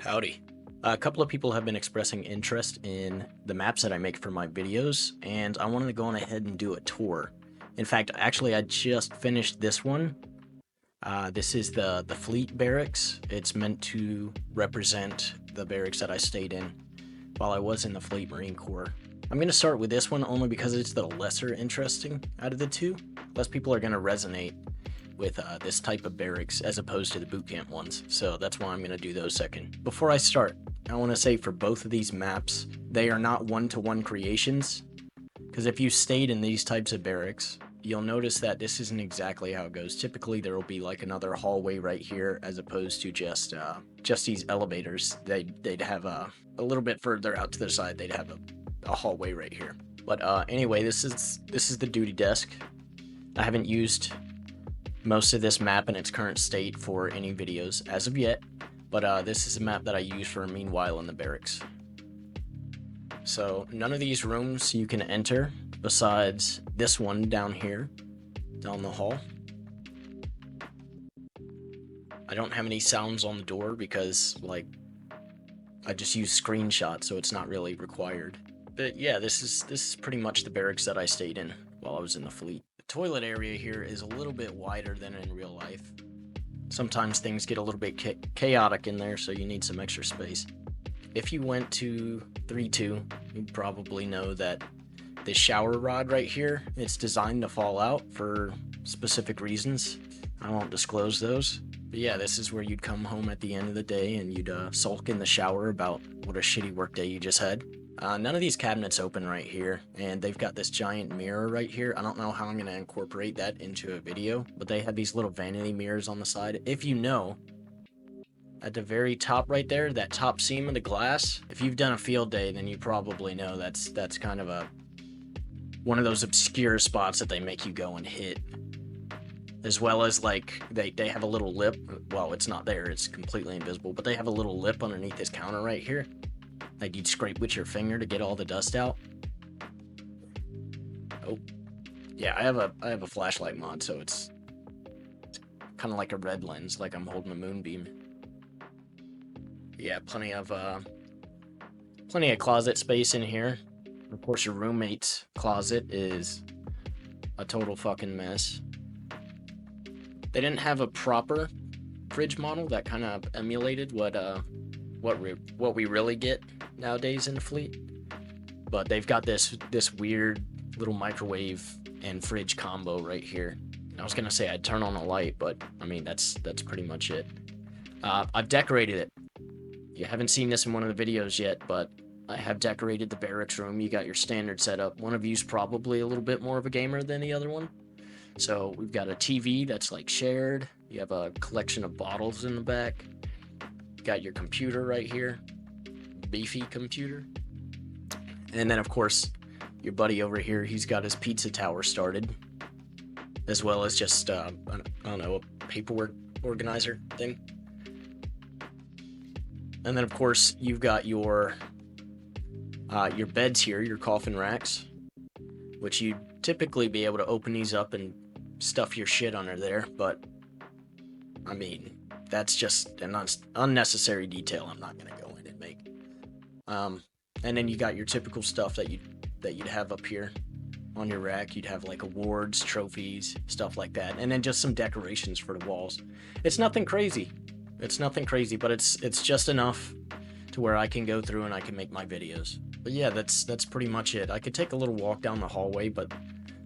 Howdy. A couple of people have been expressing interest in the maps that I make for my videos, and I wanted to go on ahead and do a tour. In fact, actually, I just finished this one. This is the Fleet Barracks. It's meant to represent the barracks that I stayed in while I was in the Fleet Marine Corps. I'm going to start with this one only because it's the lesser interesting out of the two. Less people are going to resonate with this type of barracks as opposed to the bootcamp ones, so that's why I'm going to do those second. Before I start, I want to say for both of these maps, they are not one-to-one creations, because if you stayed in these types of barracks, you'll notice that this isn't exactly how it goes. Typically, there will be like another hallway right here, as opposed to just these elevators. They'd have a little bit further out to the side. They'd have a hallway right here. But anyway, this is the duty desk. I haven't used most of this map in its current state for any videos as of yet, but this is a map that I use for a meanwhile in the barracks. So none of these rooms you can enter besides this one down here, down the hall. I don't have any sounds on the door because, like, I just use screenshots, so it's not really required. But yeah, this is pretty much the barracks that I stayed in while I was in the fleet. The toilet area here is a little bit wider than in real life. Sometimes things get a little bit chaotic in there, so you need some extra space. If you went to 3-2, you'd probably know that this shower rod right here, it's designed to fall out for specific reasons. I won't disclose those. But yeah, this is where you'd come home at the end of the day and you'd sulk in the shower about what a shitty work day you just had. None of these cabinets open right here, and they've got this giant mirror right here. I don't know how I'm going to incorporate that into a video, but they have these little vanity mirrors on the side. If you know, at the very top right there, that top seam of the glass, if you've done a field day, then you probably know that's kind of one of those obscure spots that they make you go and hit. As well as, like, they have a little lip. Well, it's not there, it's completely invisible, but they have a little lip underneath this counter right here. Like, you'd scrape with your finger to get all the dust out. Oh, yeah, I have a flashlight mod, so it's kind of like a red lens, like I'm holding a moonbeam. Yeah, plenty of closet space in here. Of course, your roommate's closet is a total fucking mess. They didn't have a proper fridge model that kind of emulated what we really get nowadays in the fleet, but they've got this weird little microwave and fridge combo right here. I was gonna say I'd turn on a light, but I mean that's pretty much it. I've decorated it. You haven't seen this in one of the videos yet, but I have decorated the barracks room. You got your standard setup. One of you's probably a little bit more of a gamer than the other one. So we've got a TV that's like shared. You have a collection of bottles in the back. You got your computer right here. Beefy computer. And then of course your buddy over here, he's got his pizza tower started, as well as just I don't know, a paperwork organizer thing. And then of course you've got your beds here, your coffin racks, which you'd typically be able to open these up and stuff your shit under there, but I mean, that's just an unnecessary detail I'm not going to go in and make. And then you got your typical stuff that you'd have up here on your rack. You'd have like awards, trophies, stuff like that, and then just some decorations for the walls. It's nothing crazy. But it's just enough to where I can go through and I can make my videos. But yeah, that's pretty much it. I could take a little walk down the hallway, but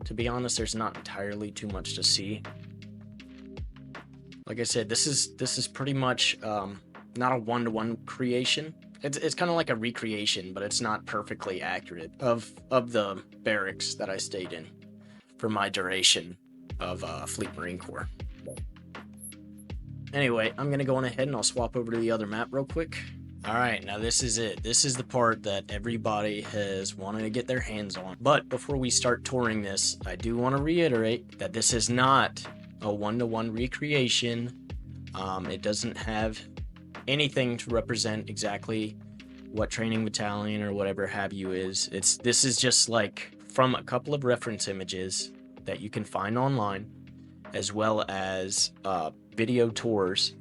to be honest, there's not entirely too much to see. Like I said, this is pretty much not a one-to-one creation. It's kind of like a recreation, but it's not perfectly accurate of the barracks that I stayed in for my duration of Fleet Marine Corps. Anyway, I'm gonna go on ahead and I'll swap over to the other map real quick. Alright, now this is it. This is the part that everybody has wanted to get their hands on. But before we start touring this, I do want to reiterate that this is not a one-to-one recreation. It doesn't have anything to represent exactly what training battalion or whatever have you is. This is just like from a couple of reference images that you can find online, as well as video tours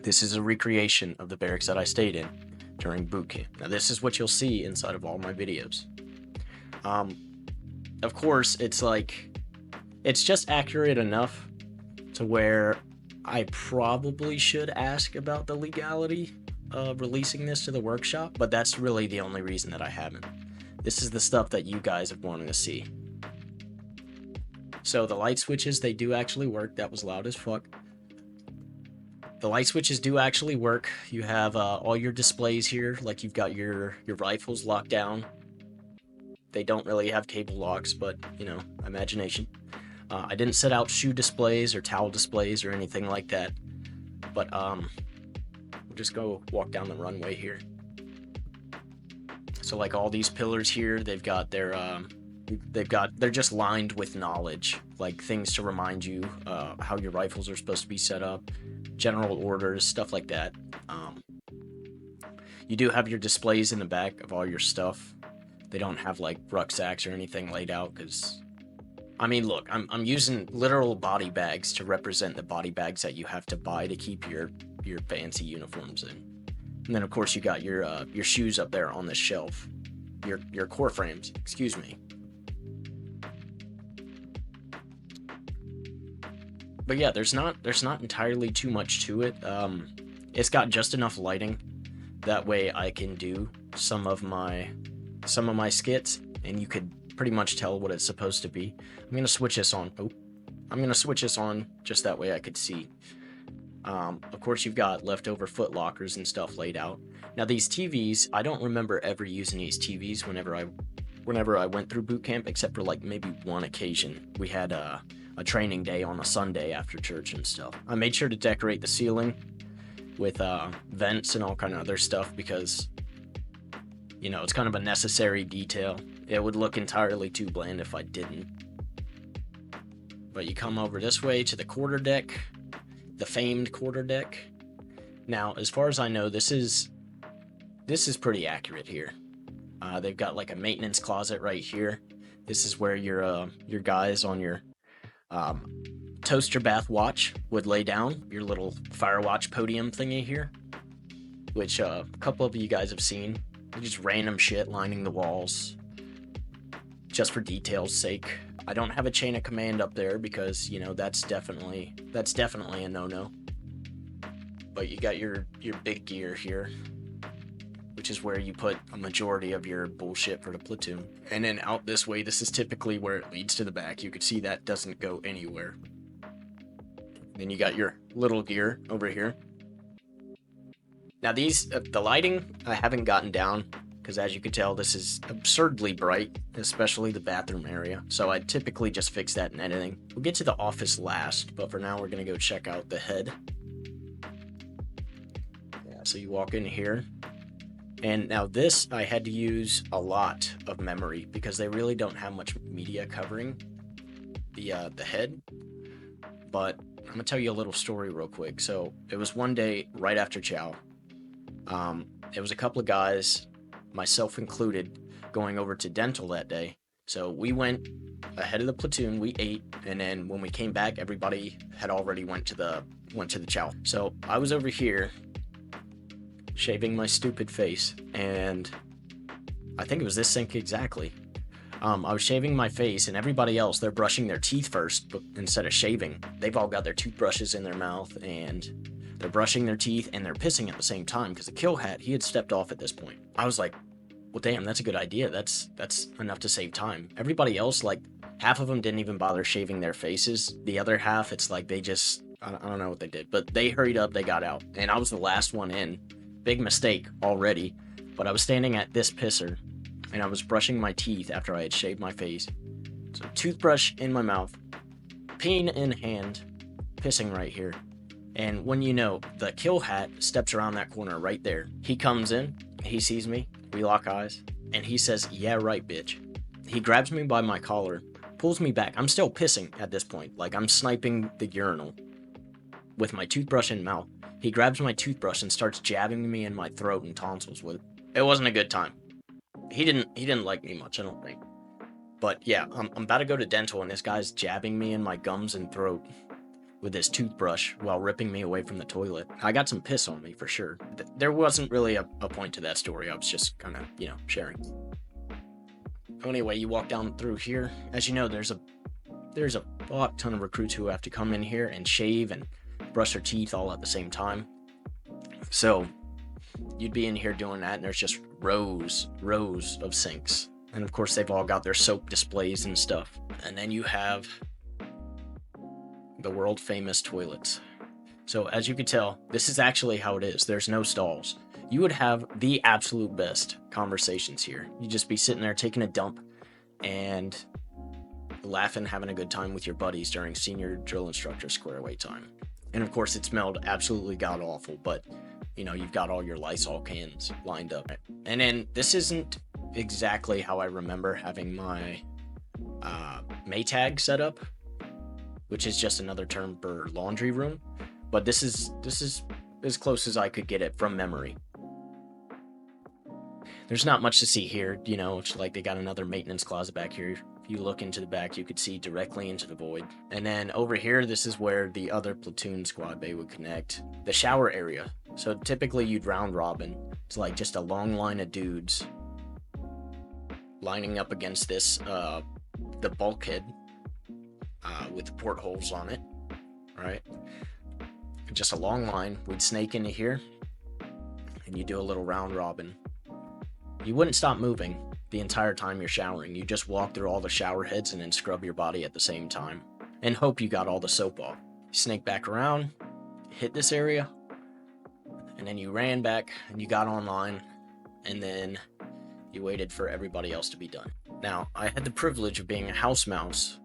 This is a recreation of the barracks that I stayed in during boot camp. Now, this is what you'll see inside of all my videos. Of course, it's just accurate enough to where I probably should ask about the legality of releasing this to the workshop, but that's really the only reason that I haven't. This is the stuff that you guys have wanted to see. So the light switches, they do actually work. That was loud as fuck. The light switches do actually work. You have all your displays here, like you've got your rifles locked down. They don't really have cable locks, but, you know, imagination. I didn't set out shoe displays or towel displays or anything like that. But, we'll just go walk down the runway here. So, like, all these pillars here, they've got their, they're just lined with knowledge, like things to remind you how your rifles are supposed to be set up, general orders, stuff like that. You do have your displays in the back of all your stuff. They don't have like rucksacks or anything laid out because, I mean, look, I'm using literal body bags to represent the body bags that you have to buy to keep your fancy uniforms in. And then of course you got your shoes up there on the shelf, your core frames, excuse me. But yeah, there's not entirely too much to it. It's got just enough lighting that way I can do some of my skits, and you could pretty much tell what it's supposed to be. I'm gonna switch this on. I'm gonna switch this on just that way I could see. Of course, you've got leftover foot lockers and stuff laid out. Now these TVs, I don't remember ever using these TVs whenever I went through boot camp, except for like maybe one occasion. We had a training day on a Sunday after church and stuff. I made sure to decorate the ceiling with vents and all kind of other stuff because, you know, it's kind of a necessary detail. It would look entirely too bland if I didn't. But you come over this way to the quarterdeck, the famed quarterdeck. Now, as far as I know, this is pretty accurate here. They've got like a maintenance closet right here. This is where your guys on your toaster bath watch would lay down, your little fire watch podium thingy here, which a couple of you guys have seen. Just random shit lining the walls, just for detail's sake. I don't have a chain of command up there because, you know, that's definitely a no-no. But you got your big gear here, which is where you put a majority of your bullshit for the platoon. And then out this way, this is typically where it leads to the back. You could see that doesn't go anywhere. Then you got your little gear over here. Now these, the lighting, I haven't gotten down, because as you can tell, this is absurdly bright, especially the bathroom area. So I typically just fix that in editing. We'll get to the office last, but for now we're going to go check out the head. Yeah, so you walk in here. And now this, I had to use a lot of memory, because they really don't have much media covering the head. But I'm going to tell you a little story real quick. So it was one day right after chow. It was a couple of guys, myself included, going over to dental that day. So we went ahead of the platoon, we ate, and then when we came back, everybody had already went to the chow. So I was over here shaving my stupid face, and I think it was this sink exactly. I was shaving my face, and everybody else, they're brushing their teeth first but instead of shaving. They've all got their toothbrushes in their mouth, and they're brushing their teeth, and they're pissing at the same time, because the kill hat, he had stepped off at this point. I was like, well, damn, that's a good idea. That's enough to save time. Everybody else, like, half of them didn't even bother shaving their faces. The other half, it's like they just, I don't know what they did, but they hurried up, they got out, and I was the last one in. Big mistake already, but I was standing at this pisser, and I was brushing my teeth after I had shaved my face. So toothbrush in my mouth, peen in hand, pissing right here. And when you know, the kill hat steps around that corner right there. He comes in, he sees me, we lock eyes, and he says, "Yeah, right, bitch." He grabs me by my collar, pulls me back. I'm still pissing at this point, like I'm sniping the urinal with my toothbrush in mouth. He grabs my toothbrush and starts jabbing me in my throat and tonsils with it. It wasn't a good time. He didn't like me much, I don't think. But yeah, I'm about to go to dental, and this guy's jabbing me in my gums and throat. with his toothbrush while ripping me away from the toilet. I got some piss on me for sure. There wasn't really a point to that story. I was just kind of, sharing. Anyway, you walk down through here. As you know, there's a fuck ton of recruits who have to come in here and shave and brush their teeth all at the same time. So you'd be in here doing that, and there's just rows of sinks. And of course, they've all got their soap displays and stuff. And then you have the world famous toilets. So as you can tell, this is actually how it is. There's no stalls. You would have the absolute best conversations here. You'd just be sitting there taking a dump and laughing, having a good time with your buddies during senior drill instructor square away time. And of course, it smelled absolutely god awful, but you've got all your Lysol cans lined up. And then this isn't exactly how I remember having my Maytag set up, which is just another term for laundry room, but this is as close as I could get it from memory. There's not much to see here, it's like they got another maintenance closet back here. If you look into the back, you could see directly into the void. And then over here, this is where the other platoon squad bay would connect. The shower area. So typically you'd round robin. It's like just a long line of dudes lining up against this, the bulkhead with the portholes on it, right? Just a long line. We'd snake into here and you do a little round robin. You wouldn't stop moving the entire time you're showering. You just walk through all the shower heads and then scrub your body at the same time and hope you got all the soap off. You snake back around, hit this area, and then you ran back and you got online, and then you waited for everybody else to be done. Now, I had the privilege of being a house mouse.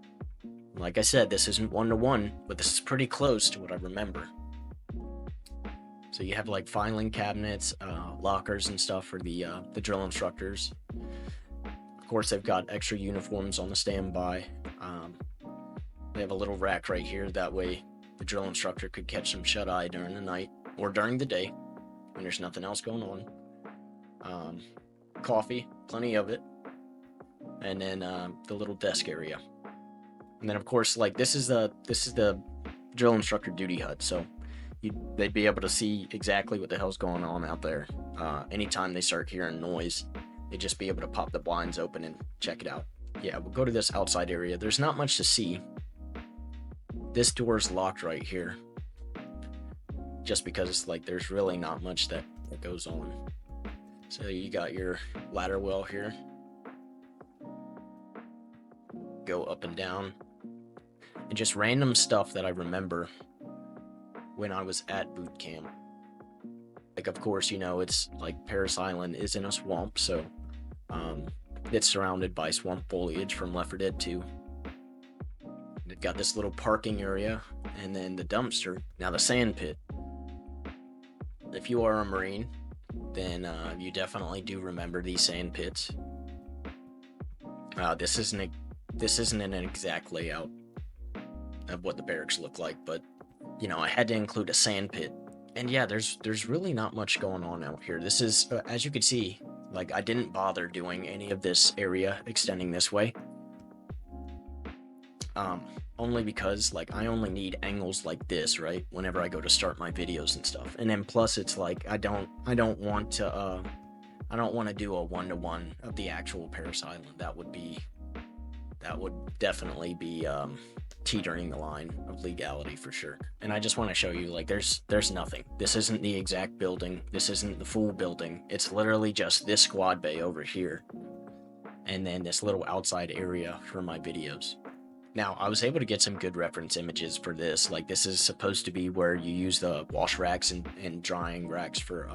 Like I said, this isn't one-to-one, but this is pretty close to what I remember. So you have like filing cabinets, lockers and stuff for the drill instructors. Of course, they've got extra uniforms on the standby. They have a little rack right here. That way the drill instructor could catch some shut-eye during the night or during the day when there's nothing else going on. Coffee, plenty of it. And then the little desk area. And then of course, like this is the drill instructor duty hut. So they'd be able to see exactly what the hell's going on out there. Anytime they start hearing noise, they'd just be able to pop the blinds open and check it out. Yeah, we'll go to this outside area. There's not much to see. This door's locked right here. Just because like there's really not much that goes on. So you got your ladder well here. Go up and down. And just random stuff that I remember when I was at boot camp. Like, of course, it's like Paris Island is in a swamp, so it's surrounded by swamp foliage from Left 4 Dead 2. They've got this little parking area, and then the dumpster. Now, the sand pit. If you are a Marine, then you definitely do remember these sand pits. This isn't an exact layout of what the barracks look like, but I had to include a sand pit. And yeah, there's really not much going on out here. This is, as you can see, like I didn't bother doing any of this area extending this way. Only because like I only need angles like this, right? Whenever I go to start my videos and stuff. And then plus it's like I don't want to do a one-to-one of the actual Paris Island. That would definitely be teetering the line of legality for sure. And I just want to show you, like, there's nothing. This isn't the exact building. This isn't the full building. It's literally just this squad bay over here. And then this little outside area for my videos. Now, I was able to get some good reference images for this. Like, this is supposed to be where you use the wash racks and drying racks for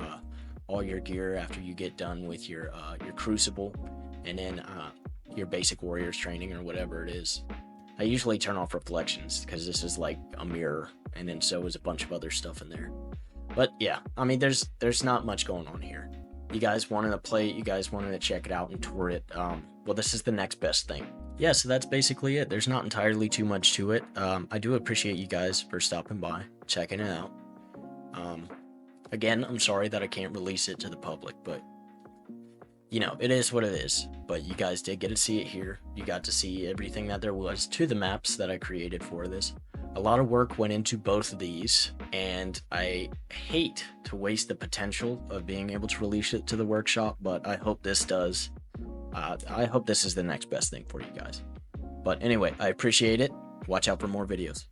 all your gear after you get done with your crucible. And then your basic warriors training or whatever it is. I usually turn off reflections because this is like a mirror, and then so is a bunch of other stuff in there. But yeah, I mean, there's not much going on here. You guys wanted to play it, you guys wanted to check it out and tour it. Well, this is the next best thing. Yeah, so that's basically it. There's not entirely too much to it. I do appreciate you guys for stopping by, checking it out. Again, I'm sorry that I can't release it to the public, but it is what it is. But you guys did get to see it here. You got to see everything that there was to the maps that I created for this. A lot of work went into both of these, and I hate to waste the potential of being able to release it to the workshop, but I hope this does. I hope this is the next best thing for you guys. But anyway, I appreciate it. Watch out for more videos.